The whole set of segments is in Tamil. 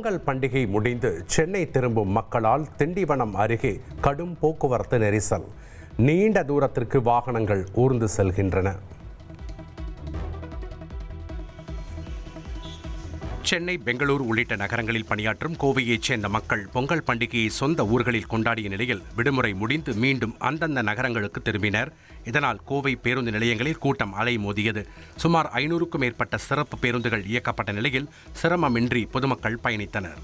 பொங்கல் பண்டிகை முடிந்து சென்னை திரும்பும் மக்களால் திண்டிவனம் அருகே கடும் போக்குவரத்து நெரிசல். நீண்ட தூரத்திற்கு வாகனங்கள் ஊர்ந்து செல்கின்றன. சென்னை, பெங்களூரு உள்ளிட்ட நகரங்களில் பணியாற்றும் கோவையைச் சேர்ந்த மக்கள் பொங்கல் பண்டிகையை சொந்த ஊர்களில் கொண்டாடிய நிலையில் விடுமுறை முடிந்து மீண்டும் அந்தந்த நகரங்களுக்கு திரும்பினர். இதனால் கோவை பேருந்து நிலையங்களில் கூட்டம் அலைமோதியது. சுமார் 500க்கும் மேற்பட்ட சிறப்பு பேருந்துகள் இயக்கப்பட்ட நிலையில் சிரமமின்றி பொதுமக்கள் பயணித்தனர்.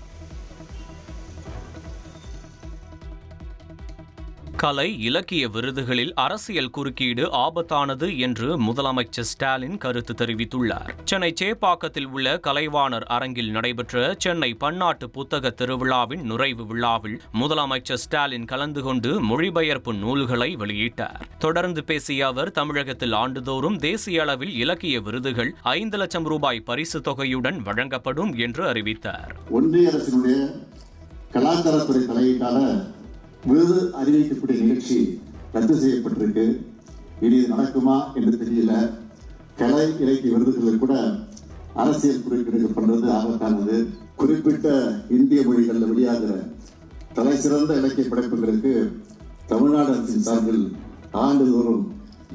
கலை இலக்கிய விருதுகளில் அரசியல் குறுக்கீடு ஆபத்தானது என்று முதலமைச்சர் ஸ்டாலின் கருத்து தெரிவித்துள்ளார். சென்னை சேப்பாக்கத்தில் உள்ள கலைவாணர் அரங்கில் நடைபெற்ற சென்னை பன்னாட்டு புத்தக திருவிழாவின் நிறைவு விழாவில் முதலமைச்சர் ஸ்டாலின் கலந்து கொண்டு மொழிபெயர்ப்பு நூல்களை வெளியிட்டார். தொடர்ந்து பேசிய அவர், தமிழகத்தில் ஆண்டுதோறும் தேசிய அளவில் இலக்கிய விருதுகள் 5 லட்சம் ரூபாய் பரிசு தொகையுடன் வழங்கப்படும் என்று அறிவித்தார். ஒன்றிய அரசினுடைய கலாச்சாரத்துறை தலையீட்டால விருது அறிவிக்கக்கூடிய நிகழ்ச்சி ரத்து செய்யப்பட்டிருக்கு. இனி இது நடக்குமா என்று தெரியல. கலை இலக்கிய விருதுகளில் கூட அரசியல் குறுக்கீடு பண்றது ஆபத்தானது. குறிப்பிட்ட இந்திய மொழிகளில் வெளியாகிற தலை சிறந்த இலக்கிய படைப்புகளுக்கு தமிழ்நாடு அரசின் சார்பில் ஆண்டுதோறும்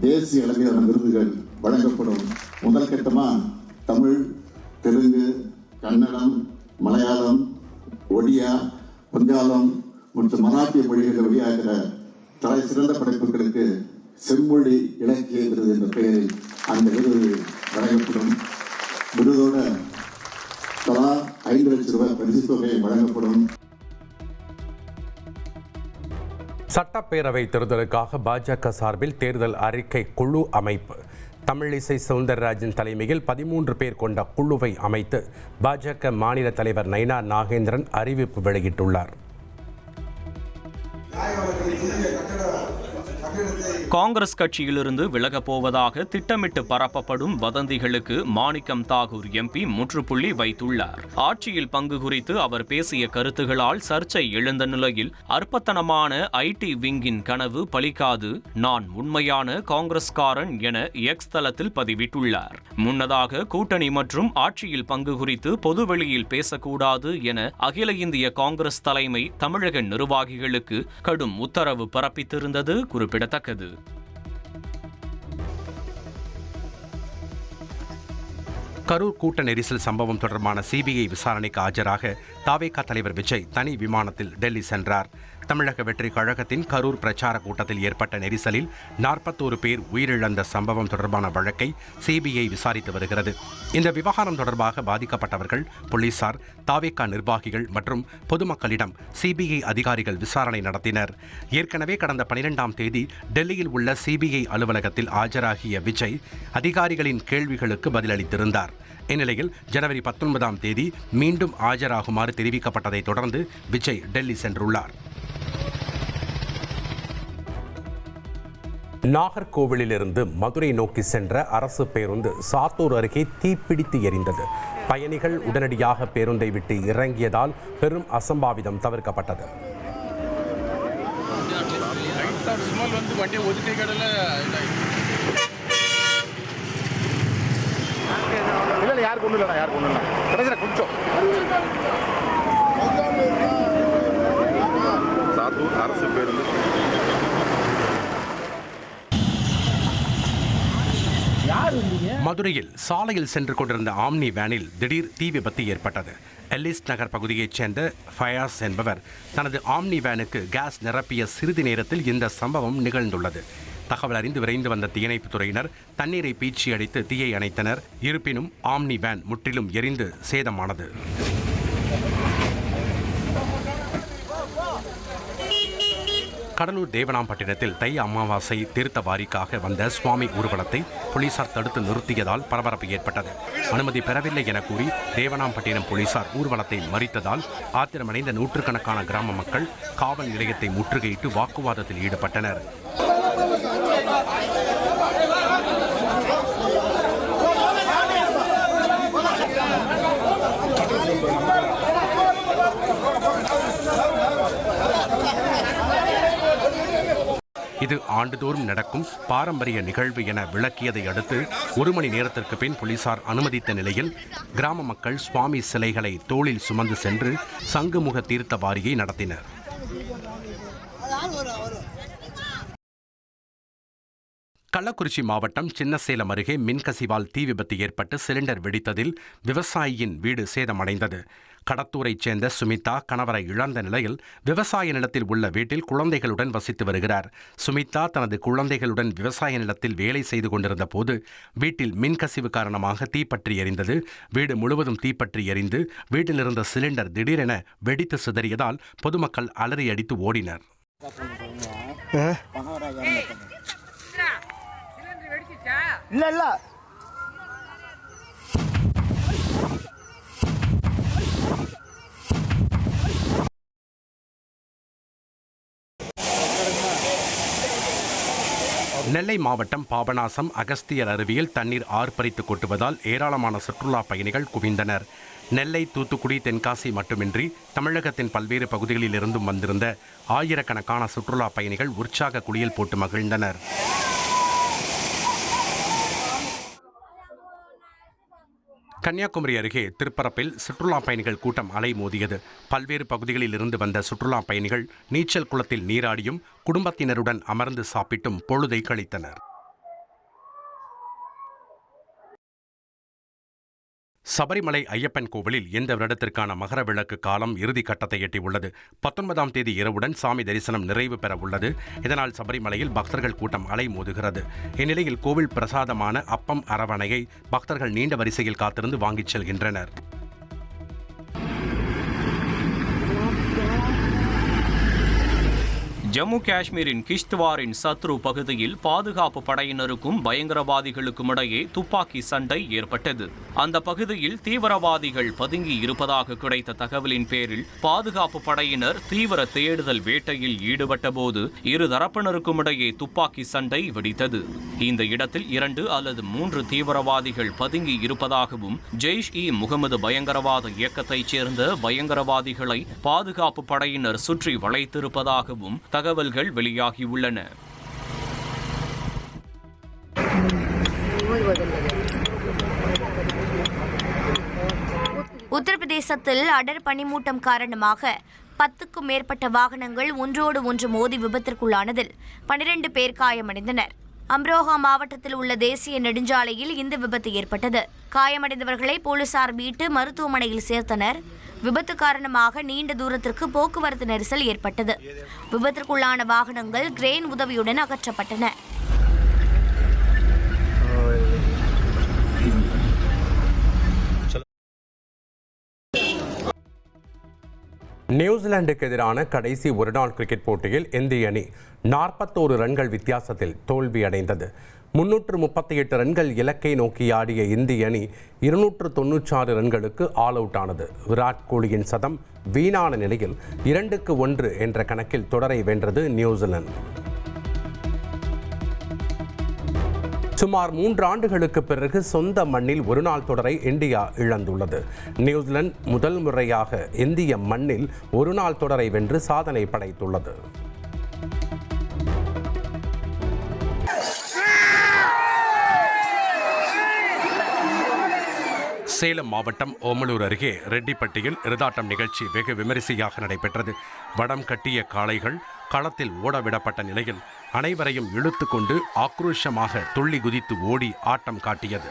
தேசிய அளவிலான விருதுகள் வழங்கப்படும். முதல் கட்டமா தமிழ், தெலுங்கு, கன்னடம், மலையாளம், ஒடியா, வங்காளம் மற்றும் மராட்டிய மொழிகளில் வெளியாகிற தலை சிறந்த படைப்புகளுக்கு செம்மொழி இலக்கிய விருது என்ற பெயரில் அந்த விருது வழங்கப்படும். விருதோட தலா 5 லட்சம் ரூபாய் பரிசு தொகை வழங்கப்படும். சட்டப்பேரவை தேர்தலுக்காக பாஜக சார்பில் தேர்தல் அறிக்கை குழு அமைப்பு. தமிழிசை சவுந்தரராஜன் தலைமையில் 13 பேர் கொண்ட குழுவை அமைத்து பாஜக மாநில தலைவர் நயினா நாகேந்திரன் அறிவிப்பு வெளியிட்டுள்ளார். காங்கிரஸ் கட்சியிலிருந்து விலகப் போவதாக திட்டமிட்டு பரப்பப்படும் வதந்திகளுக்கு மாணிக்கம் தாகூர் எம்பி முற்றுப்புள்ளி வைத்துள்ளார். ஆட்சியில் பங்கு குறித்து அவர் பேசிய கருத்துகளால் சர்ச்சை எழுந்த நிலையில், அற்பத்தனமான ஐடி விங்கின் கனவு பலிக்காது, நான் உண்மையான காங்கிரஸ்காரன் என எக்ஸ் தளத்தில் பதிவிட்டுள்ளார். முன்னதாக கூட்டணி மற்றும் ஆட்சியில் பங்கு குறித்து பொதுவெளியில் பேசக்கூடாது என அகில இந்திய காங்கிரஸ் தலைமை தமிழக நிர்வாகிகளுக்கு கடும் உத்தரவு பிறப்பித்திருந்தது குறிப்பிடத்தக்கது. கரூர் கூட்ட நெரிசல் சம்பவம் தொடர்பான சிபிஐ விசாரணைக்கு ஆஜராக தாவேகா தலைவர் விஜய் தனி விமானத்தில் டெல்லி சென்றார். தமிழக வெற்றி கழகத்தின் கரூர் பிரச்சார கூட்டத்தில் ஏற்பட்ட நெரிசலில் 41 பேர் உயிரிழந்த சம்பவம் தொடர்பான வழக்கை சிபிஐ விசாரித்து வருகிறது. இந்த விவகாரம் தொடர்பாக பாதிக்கப்பட்டவர்கள், போலீசார், தாவேகா நிர்வாகிகள் மற்றும் பொதுமக்களிடம் சிபிஐ அதிகாரிகள் விசாரணை நடத்தினர். ஏற்கனவே கடந்த 12ஆம் தேதி டெல்லியில் உள்ள சிபிஐ அலுவலகத்தில் ஆஜராகிய விஜய் அதிகாரிகளின் கேள்விகளுக்கு பதிலளித்திருந்தார். இந்நிலையில் ஜனவரி 19ஆம் தேதி மீண்டும் ஆஜராகுமாறு தெரிவிக்கப்பட்டதை தொடர்ந்து விஜய் டெல்லி சென்றுள்ளார். நாகர்கோவிலிருந்து மதுரை நோக்கி சென்ற அரசு பேருந்து சாத்தூர் அருகே தீப்பிடித்து எரிந்தது. பயணிகள் உடனடியாக பேருந்தை விட்டு இறங்கியதால் பெரும் அசம்பாவிதம் தவிர்க்கப்பட்டது. சாத்தூர் அரசு பேருந்து மதுரையில் சாலையில் சென்று கொண்டிருந்த ஆம்னி வேனில் திடீர் தீ விபத்து ஏற்பட்டது. எல்லிஸ் நகர் பகுதியைச் சேர்ந்த ஃபயாஸ் என்பவர் தனது ஆம்னி வேனுக்கு கேஸ் நிரப்பிய சிறிது நேரத்தில் இந்த சம்பவம் நிகழ்ந்துள்ளது. தகவல் அறிந்து விரைந்து வந்த தீயணைப்புத் துறையினர் தண்ணீரை பீச்சி அடித்து தீயை அணைத்தனர். இருப்பினும் ஆம்னி வேன் முற்றிலும் எரிந்து சேதமானது. கடலூர் தேவனாம்பட்டினத்தில் தை அமாவாசை தீர்த்த வாரிக்காக வந்த சுவாமி ஊர்வலத்தை போலீசார் தடுத்து நிறுத்தியதால் பரபரப்பு ஏற்பட்டது. அனுமதி பெறவில்லை என கூறி தேவனாம்பட்டினம் போலீசார் ஊர்வலத்தை மறித்ததால் ஆத்திரமடைந்த நூற்றுக்கணக்கான கிராம மக்கள் காவல் நிலையத்தை முற்றுகையிட்டு வாக்குவாதத்தில் ஈடுபட்டனர். இது ஆண்டுதோறும் நடக்கும் பாரம்பரிய நிகழ்வு என விளக்கியதை அடுத்து 1 மணி நேரத்திற்கு பின் போலீசார் அனுமதித்த நிலையில் கிராம மக்கள் சுவாமி சிலைகளை தோளில் சுமந்து சென்று சங்குமுக தீர்த்த வாரியை நடத்தினர். கள்ளக்குறிச்சி மாவட்டம் சின்னசேலம் அருகே மின்கசிவால் தீ விபத்து ஏற்பட்டு சிலிண்டர் வெடித்ததில் விவசாயியின் வீடு சேதமடைந்தது. கடத்தூரைச் சேர்ந்த சுமிதா கணவரை இழந்த நிலையில் விவசாய நிலத்தில் உள்ள வீட்டில் குழந்தைகளுடன் வசித்து வருகிறார். சுமிதா தனது குழந்தைகளுடன் விவசாய நிலத்தில் வேலை செய்து கொண்டிருந்த போது வீட்டில் மின்கசிவு காரணமாக தீப்பற்றி எரிந்தது. வீடு முழுவதும் தீப்பற்றி எரிந்து வீட்டில் இருந்த சிலிண்டர் திடீரென வெடித்து சிதறியதால் பொதுமக்கள் அலறியடித்து ஓடினர். நெல்லை மாவட்டம் பாபநாசம் அகஸ்தியர் அருவியில் தண்ணீர் ஆர்ப்பரித்து கொட்டுவதால் ஏராளமான சுற்றுலா பயணிகள் குவிந்தனர். நெல்லை, தூத்துக்குடி, தென்காசி மட்டுமின்றி தமிழகத்தின் பல்வேறு பகுதிகளில் இருந்தும் வந்திருந்த ஆயிரக்கணக்கான சுற்றுலா பயணிகள் உற்சாக குளியல் போட்டு மகிழ்ந்தனர். கன்னியாகுமரி அருகே திருப்பரப்பில் சுற்றுலா பயணிகள் கூட்டம் அலைமோதியது. பல்வேறு பகுதிகளில் இருந்து வந்த சுற்றுலா பயணிகள் நீச்சல் குளத்தில் நீராடியும் குடும்பத்தினருடன் அமர்ந்து சாப்பிட்டும் பொழுதை கழித்தனர். சபரிமலை ஐயப்பன் கோவிலில் இந்த வருடத்திற்கான மகர விளக்கு காலம் இறுதி கட்டத்தை எட்டியுள்ளது. 19ஆம் தேதி இரவுடன் சாமி தரிசனம் நிறைவு பெற உள்ளது. இதனால் சபரிமலையில் பக்தர்கள் கூட்டம் அலைமோதுகிறது. இந்நிலையில் கோவில் பிரசாதமான அப்பம் அரவணையை பக்தர்கள் நீண்ட வரிசையில் காத்திருந்து வாங்கிச் செல்கின்றனர். ஜம்மு காஷ்மீரின் கிஷ்த்வாரின் சத்ரு பகுதியில் பாதுகாப்பு படையினருக்கும் பயங்கரவாதிகளுக்கும் இடையே துப்பாக்கி சண்டை ஏற்பட்டது. அந்த பகுதியில் தீவிரவாதிகள் பதுங்கி இருப்பதாக கிடைத்த தகவலின் பேரில் பாதுகாப்பு படையினர் தீவிர தேடுதல் வேட்டையில் ஈடுபட்ட போது இரு தரப்பினருக்கும் இடையே துப்பாக்கி சண்டை வெடித்தது. இந்த இடத்தில் 2 அல்லது 3 தீவிரவாதிகள் பதுங்கி இருப்பதாகவும் ஜெய்ஷ்-இ-முகமது பயங்கரவாத இயக்கத்தைச் சேர்ந்த பயங்கரவாதிகளை பாதுகாப்பு படையினர் சுற்றி வளைத்திருப்பதாகவும் தகவல்கள் வெளியாகியுள்ளன. உத்தரப்பிரதேசத்தில் அடர் பனிமூட்டம் காரணமாக 10க்கும் மேற்பட்ட வாகனங்கள் ஒன்றோடு ஒன்று மோதி விபத்திற்குள்ளானதில் 12 பேர் காயமடைந்தனர். அம்ரோஹா மாவட்டத்தில் உள்ள தேசிய நெடுஞ்சாலையில் இந்த விபத்து ஏற்பட்டது. காயமடைந்தவர்களை போலீசார் மீட்டு மருத்துவமனையில் சேர்த்தனர். விபத்து காரணமாக நீண்ட தூரத்திற்கு போக்குவரத்து நெரிசல் ஏற்பட்டது. விபத்திற்குள்ளான வாகனங்கள் கிரேன் உதவியுடன் அகற்றப்பட்டன. நியூசிலாந்துக்கு எதிரான கடைசி ஒருநாள் கிரிக்கெட் போட்டியில் இந்திய அணி 41 ரன்கள் வித்தியாசத்தில் தோல்வியடைந்தது. 338 ரன்கள் இலக்கை நோக்கி ஆடிய இந்திய அணி 296 ரன்களுக்கு ஆல் அவுட் ஆனது. விராட் கோலியின் சதம் வீணான நிலையில் 2-1 என்ற கணக்கில் தொடரை வென்றது நியூசிலாந்து. சுமார் 3 ஆண்டுகளுக்கு பிறகு சொந்த மண்ணில் ஒருநாள் தொடரை இந்தியா இழந்துள்ளது. நியூசிலாந்து முதல் முறையாக இந்திய மண்ணில் ஒருநாள் தொடரை வென்று சாதனை படைத்துள்ளது. சேலம் மாவட்டம் ஓமலூர் அருகே ரெட்டிப்பட்டியில் எருதாட்டம் நிகழ்ச்சி வெகு விமரிசையாக நடைபெற்றது. வடம் கட்டிய காளைகள் களத்தில் ஓடவிடப்பட்ட நிலையில் அனைவரையும் இழுத்து கொண்டு ஆக்ரோஷமாக துள்ளி குதித்து ஓடி ஆட்டம் காட்டியது.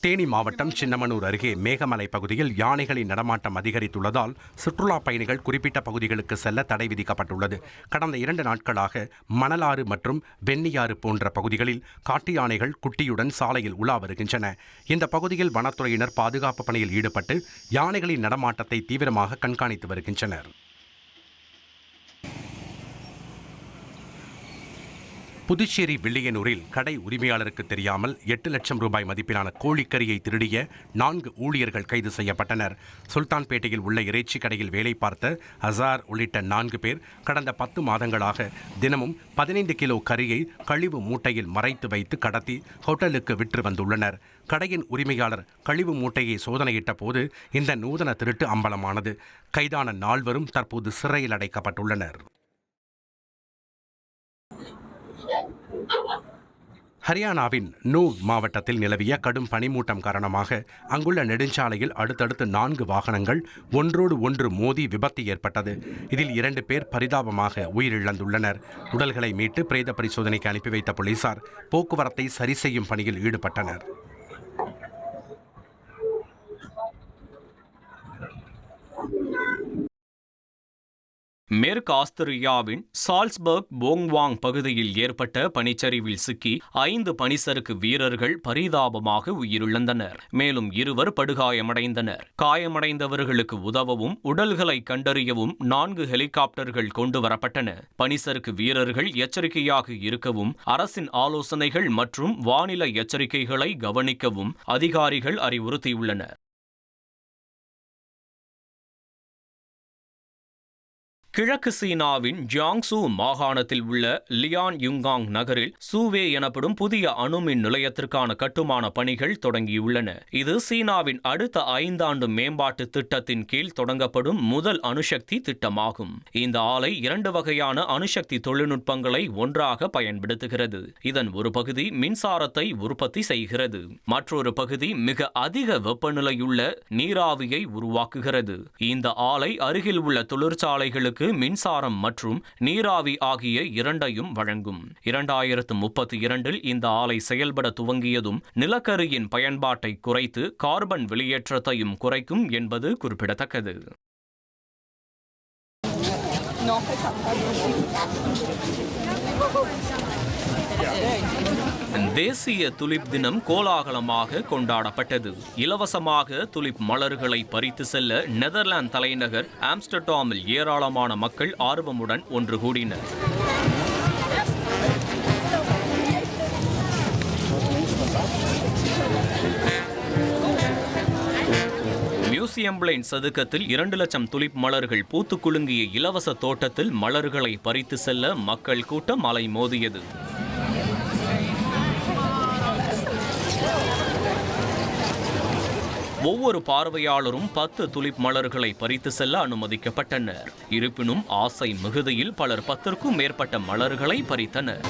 தேனி மாவட்டம் சின்னமனூர் அருகே மேகமலை பகுதியில் யானைகளின் நடமாட்டம் அதிகரித்துள்ளதால் சுற்றுலா பயணிகள் குறிப்பிட்ட பகுதிகளுக்கு செல்ல தடை விதிக்கப்பட்டுள்ளது. கடந்த 2 நாட்களாக மணலாறு மற்றும் வெண்ணியாறு போன்ற பகுதிகளில் காட்டு யானைகள் குட்டியுடன் சாலையில் உலா வருகின்றன. இந்த பகுதியில் வனத்துறையினர் பாதுகாப்பு பணியில் ஈடுபட்டு யானைகளின் நடமாட்டத்தை தீவிரமாக கண்காணித்து வருகின்றனர். புதுச்சேரி வில்லியனூரில் கடை உரிமையாளருக்கு தெரியாமல் 8 லட்சம் ரூபாய் மதிப்பிலான கோழிக்கறியை திருடிய 4 ஊழியர்கள் கைது செய்யப்பட்டனர். சுல்தான்பேட்டையில் உள்ள இறைச்சி கடையில் வேலை பார்த்த அசார் உள்ளிட்ட 4 பேர் கடந்த 10 மாதங்களாக தினமும் 15 கிலோ கறியை கழிவு மூட்டையில் மறைத்து வைத்து கடத்தி ஹோட்டலுக்கு விற்று வந்துள்ளனர். கடையின் உரிமையாளர் கழிவு மூட்டையை சோதனையிட்ட போது இந்த நூதன திருட்டு அம்பலமானது. கைதான 4வரும் தற்போது சிறையில் அடைக்கப்பட்டுள்ளனர். ஹரியானாவின் நூர் மாவட்டத்தில் நிலவிய கடும் பனிமூட்டம் காரணமாக அங்குள்ள நெடுஞ்சாலையில் அடுத்தடுத்து 4 வாகனங்கள் ஒன்றோடு ஒன்று மோதி விபத்து ஏற்பட்டது. இதில் 2 பேர் பரிதாபமாக உயிரிழந்துள்ளனர். உடல்களை மீட்டு பிரேத பரிசோதனைக்கு அனுப்பி வைத்த போலீசார் போக்குவரத்தை சரி செய்யும் பணியில் ஈடுபட்டனர். மேற்கு ஆஸ்திரியாவின் சால்ஸ்பர்க் போங்வாங் பகுதியில் ஏற்பட்ட பனிச்சரிவில் சிக்கி 5 பனிசறுக்கு வீரர்கள் பரிதாபமாக உயிரிழந்தனர். மேலும் 2 படுகாயமடைந்தனர். காயமடைந்தவர்களுக்கு உதவவும் உடல்களை கண்டறியவும் 4 ஹெலிகாப்டர்கள் கொண்டு வரப்பட்டன. பனிசறுக்கு வீரர்கள் எச்சரிக்கையாக இருக்கவும், அரசின் ஆலோசனைகள் மற்றும் வானிலை எச்சரிக்கைகளை கவனிக்கவும் அதிகாரிகள் அறிவுறுத்தியுள்ளனர். கிழக்கு சீனாவின் ஜியாங்சு மாகாணத்தில் உள்ள லியான் யுங்காங் நகரில் சூவே எனப்படும் புதிய அணுமின் நிலையத்திற்கான கட்டுமான பணிகள் தொடங்கியுள்ளன. இது சீனாவின் அடுத்த 5 ஆண்டு மேம்பாட்டு திட்டத்தின் கீழ் தொடங்கப்படும் முதல் அணுசக்தி திட்டமாகும். இந்த ஆலை 2 வகையான அணுசக்தி தொழில்நுட்பங்களை ஒன்றாக பயன்படுத்துகிறது. இதன் ஒரு பகுதி மின்சாரத்தை உற்பத்தி செய்கிறது. மற்றொரு பகுதி மிக அதிக வெப்பநிலையுள்ள நீராவியை உருவாக்குகிறது. இந்த ஆலை அருகில் உள்ள தொழிற்சாலைகளுக்கு மின்சாரம் மற்றும் நீராவி ஆகிய இரண்டையும் வழங்கும். 2032 இந்த ஆலை செயல்பட துவங்கியதும் நிலக்கரியின் பயன்பாட்டை குறைத்து கார்பன் வெளியேற்றத்தையும் குறைக்கும் என்பது குறிப்பிடத்தக்கது. தேசிய துலிப் தினம் கோலாகலமாக கொண்டாடப்பட்டது. இலவசமாக துலிப் மலர்களை பறித்து செல்ல நெதர்லாந்து தலைநகர் ஆம்ஸ்டர்டாமில் ஏராளமான மக்கள் ஆர்வமுடன் ஒன்று கூடினர். மியூசியம் பிளைன் சதுக்கத்தில் 2 லட்சம் துலிப் மலர்கள் பூத்து குலுங்கிய இலவச தோட்டத்தில் மலர்களை பறித்து செல்ல மக்கள் கூட்டம் அலைமோதியது. ஒவ்வொரு பார்வையாளரும் 10 துலிப் மலர்களை பறித்து செல்ல அனுமதிக்கப்பட்டனர். இருப்பினும் ஆசை மிகுதியில் பலர் 10க்கும் மேற்பட்ட மலர்களை பறித்தனர்.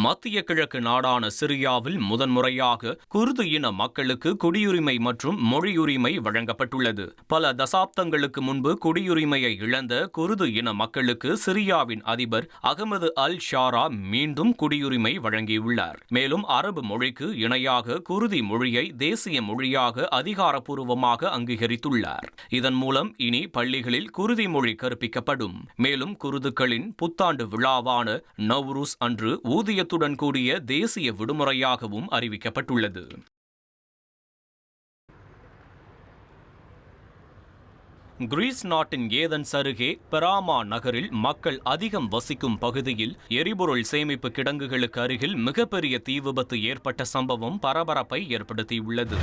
மத்திய கிழக்கு நாடான சிரியாவில் முதன்முறையாக குர்து இன மக்களுக்கு குடியுரிமை மற்றும் மொழியுரிமை வழங்கப்பட்டுள்ளது. பல தசாப்தங்களுக்கு முன்பு குடியுரிமையை இழந்த குர்து இன மக்களுக்கு சிரியாவின் அதிபர் அகமது அல் ஷாரா மீண்டும் குடியுரிமை வழங்கியுள்ளார். மேலும் அரபு மொழிக்கு இணையாக குர்தி மொழியை தேசிய மொழியாக அதிகாரப்பூர்வமாக அங்கீகரித்துள்ளார். இதன் மூலம் இனி பள்ளிகளில் குர்தி மொழி கற்பிக்கப்படும். மேலும் குர்துக்களின் புத்தாண்டு விழாவான நவ்ரூஸ் அன்று ஊதியத்துடன் கூடிய தேசிய விடுமுறையாகவும் அறிவிக்கப்பட்டுள்ளது. கிரீஸ் நாட்டின் ஏதென்ஸ் அருகே பெராமா நகரில் மக்கள் அதிகம் வசிக்கும் பகுதியில் எரிபொருள் சேமிப்பு கிடங்குகளுக்கு அருகில் மிகப்பெரிய தீ விபத்து ஏற்பட்ட சம்பவம் பரபரப்பை ஏற்படுத்தியுள்ளது.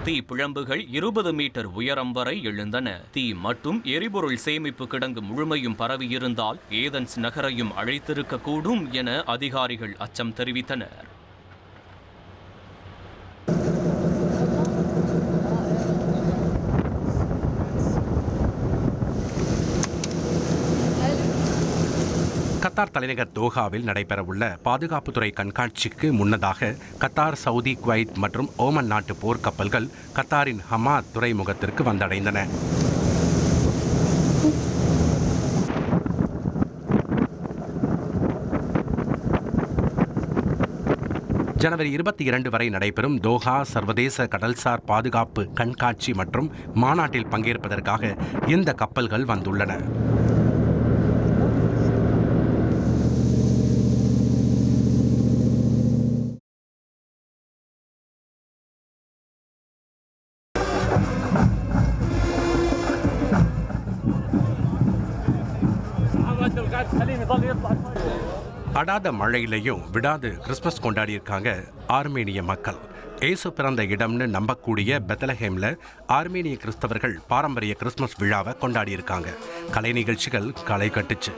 தீ பிழம்புகள் 20 மீட்டர் உயரம் வரை எழுந்தன. தீ மட்டும் எரிபொருள் சேமிப்பு கிடங்கு முழுமையும் பரவியிருந்தால் ஏதென்ஸ் நகரையும் அழைத்திருக்கக்கூடும் என அதிகாரிகள் அச்சம் தெரிவித்தனர். கத்தார் தலைநகர் தோஹாவில் நடைபெறவுள்ள பாதுகாப்புத்துறை கண்காட்சிக்கு முன்னதாக கத்தார், சவுதி, குவைத் மற்றும் ஓமன் நாட்டு போர்க்கப்பல்கள் கத்தாரின் ஹமாத் துறைமுகத்திற்கு வந்தடைந்தன. ஜனவரி 22 வரை நடைபெறும் தோஹா சர்வதேச கடல்சார் பாதுகாப்பு கண்காட்சி மற்றும் மாநாட்டில் பங்கேற்பதற்காக இந்த கப்பல்கள் வந்துள்ளன. அடாத மழையிலையும் விடாது கிறிஸ்துமஸ் கொண்டாடியிருக்காங்க ஆர்மேனிய மக்கள். இயேசு பிறந்த இடம்னு நம்பக்கூடிய பெத்லஹேம்ல ஆர்மேனிய கிறிஸ்தவர்கள் பாரம்பரிய கிறிஸ்துமஸ் விழாவை கொண்டாடியிருக்காங்க. கலை நிகழ்ச்சிகள் களை கட்டுச்சு.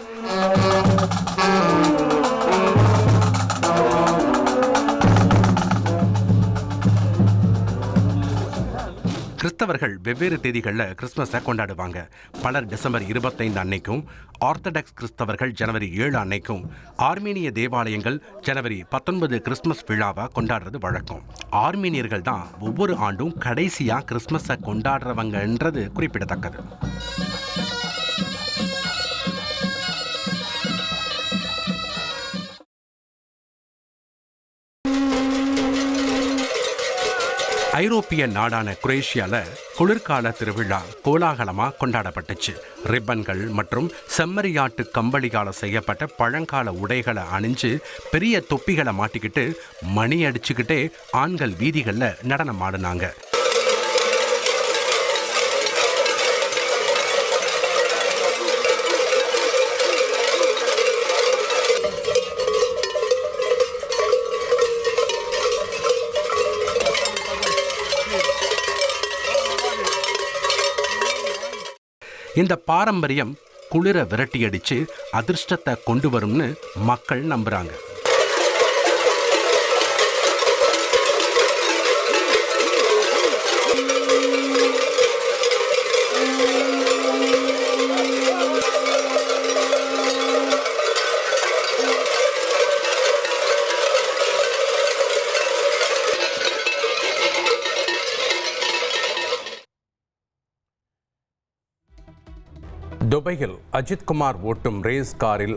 கிறிஸ்தவர்கள் வெவ்வேறு தேதிகளில் கிறிஸ்துமஸை கொண்டாடுவாங்க. பலர் டிசம்பர் 25 அன்னைக்கும், ஆர்த்தடாக்ஸ் கிறிஸ்தவர்கள் ஜனவரி 7 அன்னைக்கும், ஆர்மீனிய தேவாலயங்கள் ஜனவரி 19 கிறிஸ்துமஸ் விழாவை கொண்டாடுறது வழக்கம். ஆர்மீனியர்கள் தான் ஒவ்வொரு ஆண்டும் கடைசியாக கிறிஸ்துமஸை கொண்டாடுறவங்கன்றது குறிப்பிடத்தக்கது. ஐரோப்பிய நாடான குரேஷியால குளிர்கால திருவிழா கோலாகலமாக கொண்டாடப்பட்டுச்சு. ரிப்பன்கள் மற்றும் செம்மறியாட்டு கம்பளியால் செய்யப்பட்ட பழங்கால உடைகளை அணிஞ்சு பெரிய தொப்பிகளை மாட்டிக்கிட்டு மணி அடிச்சுக்கிட்டே ஆண்கள் வீதிகளில் நடனம் ஆடினாங்க. இந்த பாரம்பரியம் குளிர விரட்டியடிச்சு அதிர்ஷ்டத்தை கொண்டு வரும்னு மக்கள் நம்புறாங்க. துபாயில் அஜித்குமார் ஓட்டும் ரேஸ் காரில்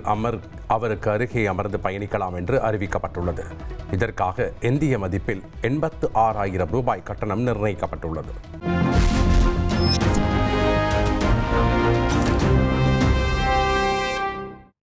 அவருக்கு அருகே அமர்ந்து பயணிக்கலாம் என்று அறிவிக்கப்பட்டுள்ளது. இதற்காக இந்திய மதிப்பில் 86,000 ரூபாய் கட்டணம் நிர்ணயிக்கப்பட்டுள்ளது.